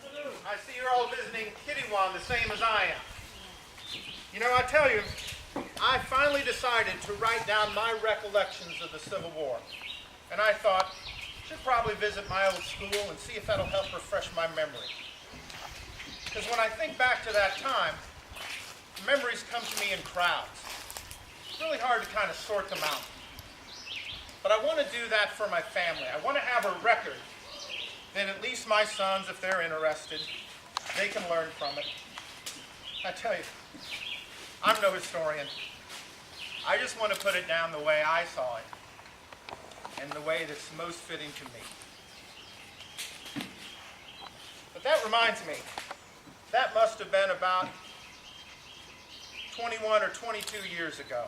I see you're all visiting Kittiewan the same as I am. You know, I tell you, I finally decided to write down my recollections of the Civil War. And I thought, I should probably visit my old school and see if that'll help refresh my memory. Because when I think back to that time, memories come to me in crowds. It's really hard to kind of sort them out. But I want to do that for my family. I want to have a record that at least my sons, if they're interested, they can learn from it. I tell you, I'm no historian. I just want to put it down the way I saw it and the way that's most fitting to me. But that reminds me, that must have been about 21 or 22 years ago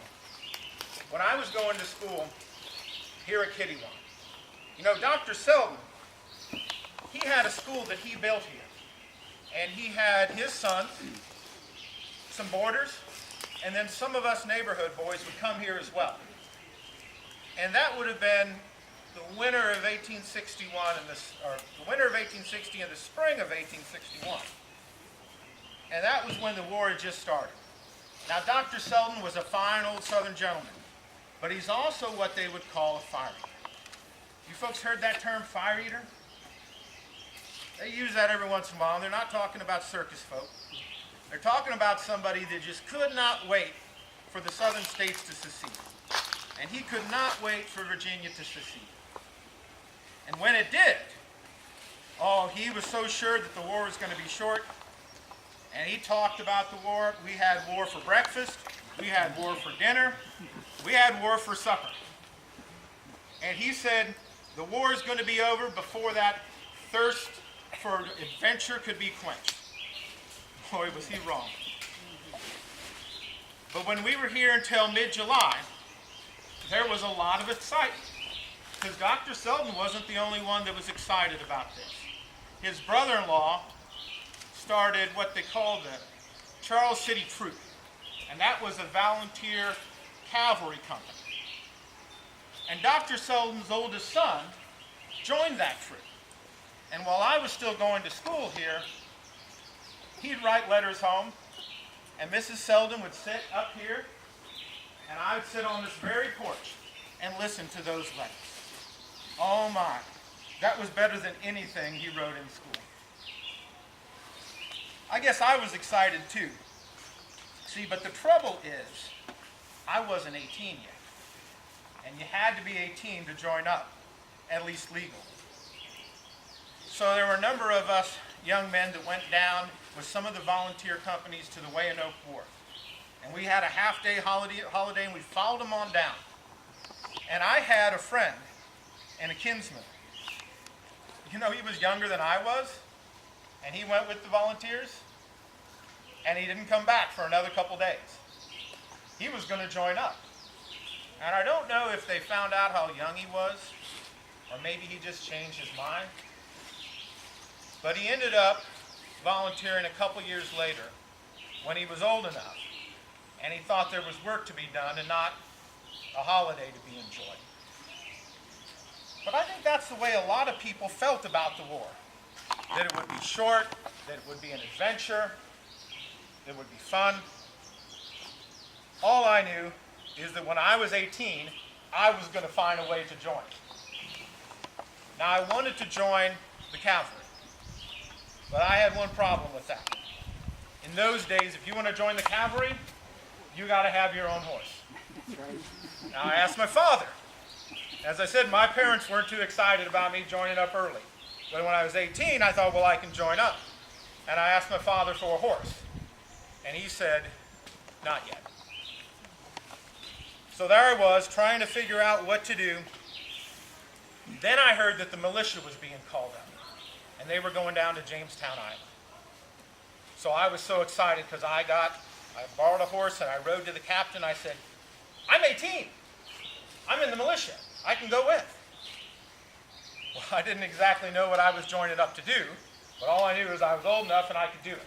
when I was going to school here at Kittiewan. You know, Dr. Selden, he had a school that he built here. And he had his sons, some boarders, and then some of us neighborhood boys would come here as well. And that would have been the winter of 1861, or the winter of 1860 and the spring of 1861. And that was when the war had just started. Now, Dr. Selden was a fine old Southern gentleman, but he's also what they would call a fire eater. You folks heard that term, fire eater? They use that every once in a while, and they're not talking about circus folk. They're talking about somebody that just could not wait for the southern states to secede. And he could not wait for Virginia to secede. And when it did, oh, he was so sure that the war was going to be short. And he talked about the war. We had war for breakfast. We had war for dinner. We had war for supper. And he said the war is going to be over before that thirst for adventure could be quenched. Boy, was he wrong. But when we were here until mid-July, there was a lot of excitement. Because Dr. Selden wasn't the only one that was excited about this. His brother-in-law started what they called the Charles City Troop. And that was a volunteer cavalry company. And Dr. Selden's oldest son joined that troop. And while I was still going to school here, he'd write letters home, and Mrs. Selden would sit up here, and I would sit on this very porch and listen to those letters. Oh my, that was better than anything he wrote in school. I guess I was excited too. See, but the trouble is, I wasn't 18 yet. And you had to be 18 to join up, at least legal. So there were a number of us young men that went down with some of the volunteer companies to the Weyanoke War. And we had a half-day holiday, and we followed them on down. And I had a friend and a kinsman. You know, he was younger than I was, and he went with the volunteers, and he didn't come back for another couple days. He was going to join up. And I don't know if they found out how young he was, or maybe he just changed his mind. But he ended up volunteering a couple years later when he was old enough, and he thought there was work to be done and not a holiday to be enjoyed. But I think that's the way a lot of people felt about the war. That it would be short, that it would be an adventure, it would be fun. All I knew is that when I was 18, I was going to find a way to join. Now, I wanted to join the cavalry, but I had one problem with that. In those days, if you want to join the cavalry, you got to have your own horse. Now, I asked my father. As I said, my parents weren't too excited about me joining up early. But when I was 18, I thought, well, I can join up. And I asked my father for a horse. And he said, not yet. So there I was, trying to figure out what to do. Then I heard that the militia was being called out. And they were going down to Jamestown Island. So I was so excited because I borrowed a horse and I rode to the captain. I said, I'm 18. I'm in the militia. I can go with. Well, I didn't exactly know what I was joining up to do, but all I knew was I was old enough and I could do it.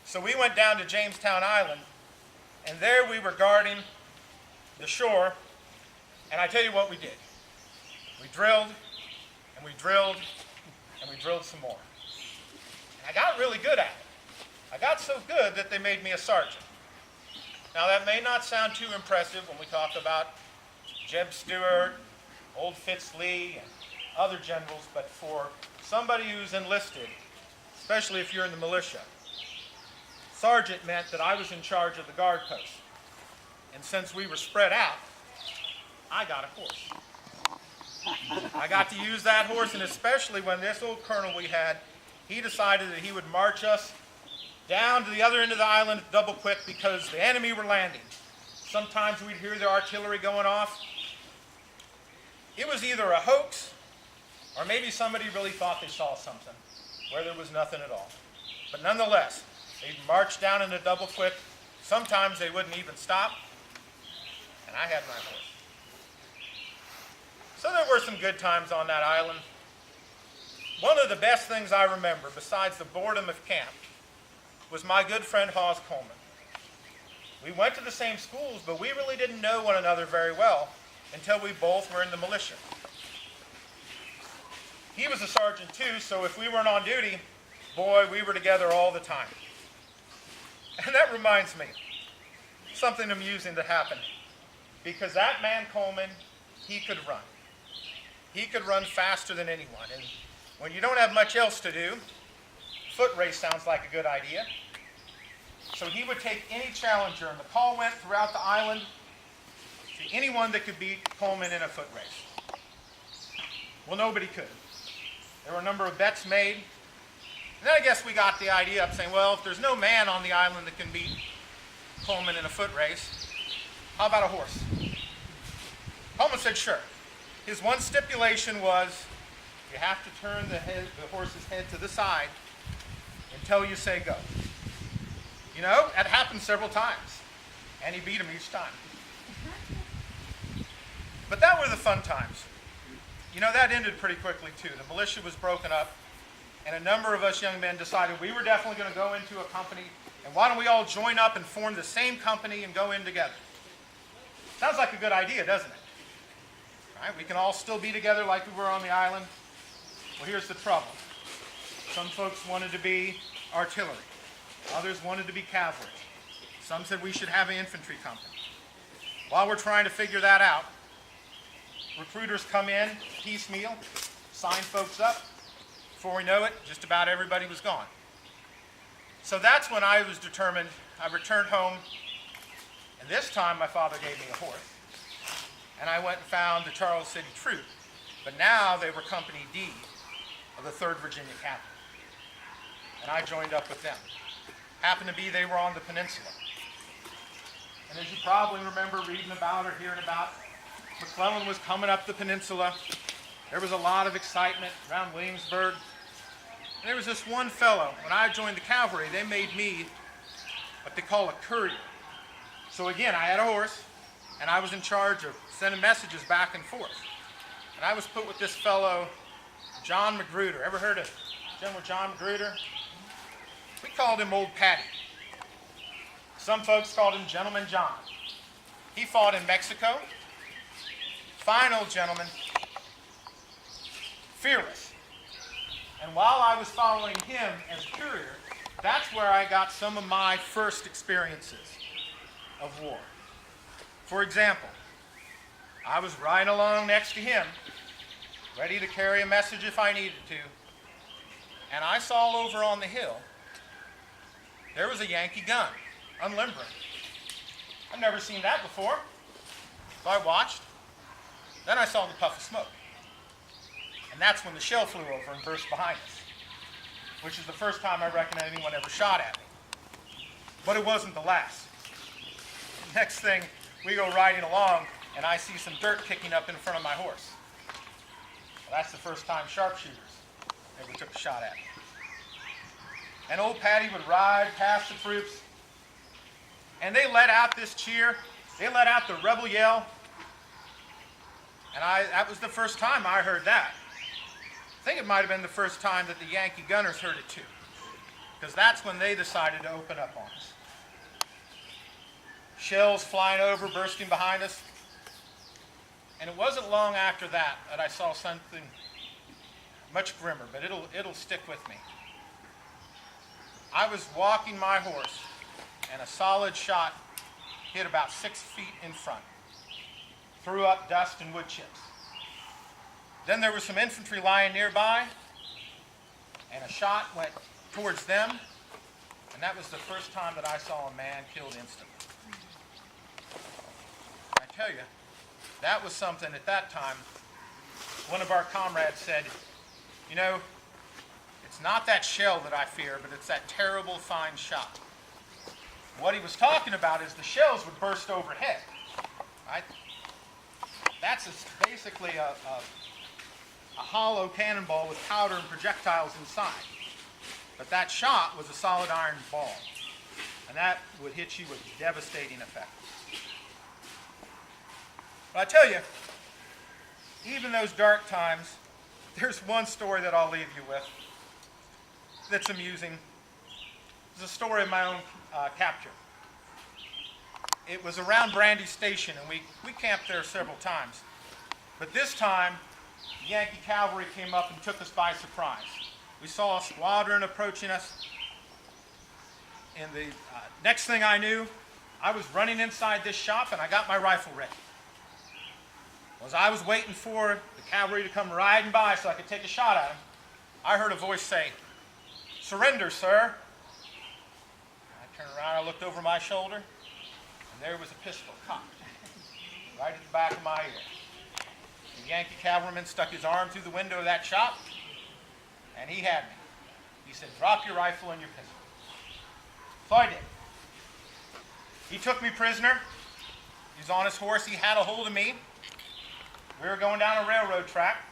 So we went down to Jamestown Island, and there we were guarding the shore, and I tell you what we did. We drilled, and we drilled, and we drilled some more. And I got really good at it. I got so good that they made me a sergeant. Now that may not sound too impressive when we talk about Jeb Stuart, old Fitz Lee, and other generals, but for somebody who's enlisted, especially if you're in the militia, sergeant meant that I was in charge of the guard post. And since we were spread out, I got a horse. I got to use that horse, and especially when this old colonel we had, he decided that he would march us down to the other end of the island double quick because the enemy were landing. Sometimes we'd hear the artillery going off. It was either a hoax or maybe somebody really thought they saw something where there was nothing at all. But nonetheless, they'd march down in a double quick. Sometimes they wouldn't even stop, and I had my horse. So there were some good times on that island. One of the best things I remember, besides the boredom of camp, was my good friend Hawes Coleman. We went to the same schools, but we really didn't know one another very well until we both were in the militia. He was a sergeant too, so if we weren't on duty, boy, we were together all the time. And that reminds me, something amusing that happened. Because that man Coleman, he could run. He could run faster than anyone. And when you don't have much else to do, foot race sounds like a good idea. So he would take any challenger, and the call went throughout the island to anyone that could beat Coleman in a foot race. Well, nobody could. There were a number of bets made. And then I guess we got the idea of saying, well, if there's no man on the island that can beat Coleman in a foot race, how about a horse? Coleman said, sure. His one stipulation was, you have to turn the horse's head to the side until you say go. You know, that happened several times, and he beat him each time. But that were the fun times. You know, that ended pretty quickly too. The militia was broken up, and a number of us young men decided we were definitely going to go into a company, and why don't we all join up and form the same company and go in together? Sounds like a good idea, doesn't it? Right? We can all still be together like we were on the island. Well, here's the trouble. Some folks wanted to be artillery. Others wanted to be cavalry. Some said we should have an infantry company. While we're trying to figure that out, recruiters come in piecemeal, sign folks up. Before we know it, just about everybody was gone. So that's when I was determined. I returned home, and this time my father gave me a horse. And I went and found the Charles City Troop. But now they were Company D of the 3rd Virginia Cavalry. And I joined up with them. Happened to be they were on the peninsula. And as you probably remember reading about or hearing about, McClellan was coming up the peninsula. There was a lot of excitement around Williamsburg. And there was this one fellow, when I joined the cavalry, they made me what they call a courier. So again, I had a horse, and I was in charge of sending messages back and forth. And I was put with this fellow, John Magruder. Ever heard of General John Magruder? We called him Old Patty. Some folks called him Gentleman John. He fought in Mexico. Fine old gentleman. Fearless. And while I was following him as courier, that's where I got some of my first experiences of war. For example, I was riding along next to him, ready to carry a message if I needed to, and I saw over on the hill, there was a Yankee gun, unlimbering. I've never seen that before, so I watched. Then I saw the puff of smoke. And that's when the shell flew over and burst behind us, which is the first time I reckon anyone ever shot at me. But it wasn't the last. Next thing, we go riding along, and I see some dirt kicking up in front of my horse. Well, that's the first time sharpshooters ever took a shot at me. And old Patty would ride past the troops, and they let out this cheer. They let out the rebel yell. And that was the first time I heard that. I think it might have been the first time that the Yankee gunners heard it too, because that's when they decided to open up on us. Shells flying over, bursting behind us. And it wasn't long after that that I saw something much grimmer, but it'll stick with me. I was walking my horse, and a solid shot hit about 6 feet in front, threw up dust and wood chips. Then there was some infantry lying nearby, and a shot went towards them, and that was the first time that I saw a man killed instantly. I tell you, that was something at that time. One of our comrades said, you know, it's not that shell that I fear, but it's that terrible fine shot. What he was talking about is the shells would burst overhead. Right? That's basically a hollow cannonball with powder and projectiles inside. But that shot was a solid iron ball, and that would hit you with devastating effect. But I tell you, even those dark times, there's one story that I'll leave you with that's amusing. It's a story of my own capture. It was around Brandy Station, and we camped there several times. But this time, the Yankee cavalry came up and took us by surprise. We saw a squadron approaching us, and the next thing I knew, I was running inside this shop, and I got my rifle ready. As I was waiting for the cavalry to come riding by so I could take a shot at them, I heard a voice say, "Surrender, sir." I turned around, I looked over my shoulder, and there was a pistol cocked right at the back of my ear. The Yankee cavalryman stuck his arm through the window of that shop, and he had me. He said, "Drop your rifle and your pistol." So I did. He took me prisoner. He was on his horse. He had a hold of me. We were going down a railroad track.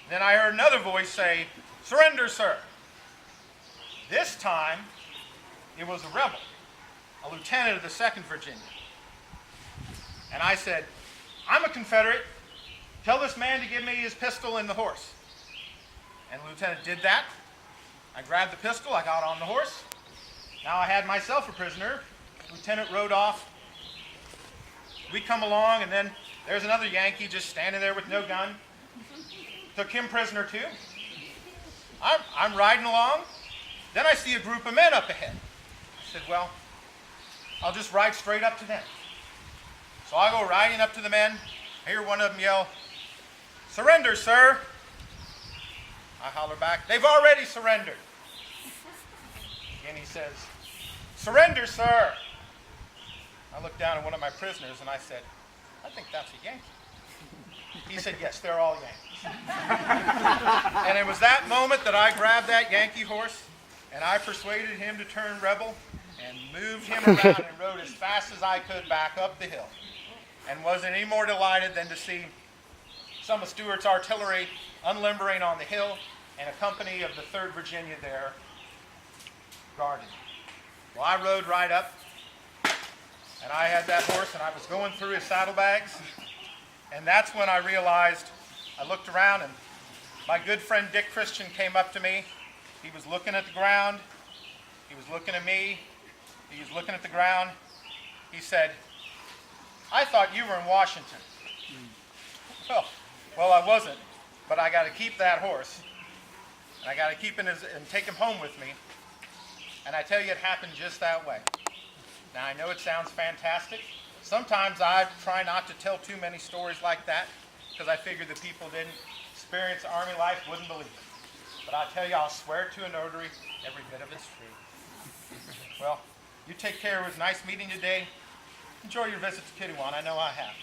Then I heard another voice say, "Surrender, sir." This time, it was a rebel, a lieutenant of the 2nd Virginia. And I said, "I'm a Confederate. Tell this man to give me his pistol and the horse." And the lieutenant did that. I grabbed the pistol. I got on the horse. Now I had myself a prisoner. The lieutenant rode off. We come along, and then there's another Yankee just standing there with no gun. Took him prisoner too. I'm riding along. Then I see a group of men up ahead. I said, well, I'll just ride straight up to them. So I go riding up to the men. I hear one of them yell, "Surrender, sir." I holler back, "They've already surrendered." Again he says, "Surrender, sir." I looked down at one of my prisoners and I said, "I think that's a Yankee." He said, "Yes, they're all Yankees." And it was that moment that I grabbed that Yankee horse and I persuaded him to turn rebel and moved him around and rode as fast as I could back up the hill. And wasn't any more delighted than to see some of Stuart's artillery unlimbering on the hill and a company of the 3rd Virginia there guarding. Well, I rode right up, and I had that horse, and I was going through his saddlebags, and that's when I realized, I looked around, and my good friend Dick Christian came up to me. He was looking at the ground. He was looking at me. He was looking at the ground. He said, "I thought you were in Washington." Well, I wasn't, but I got to keep that horse, and I got to keep him and take him home with me. And I tell you, it happened just that way. Now, I know it sounds fantastic. Sometimes I try not to tell too many stories like that because I figure the people didn't experience Army life wouldn't believe it. But I tell you, I'll swear to a notary, every bit of it's true. Well, you take care. It was nice meeting you today. Enjoy your visit to Kittiewan. I know I have.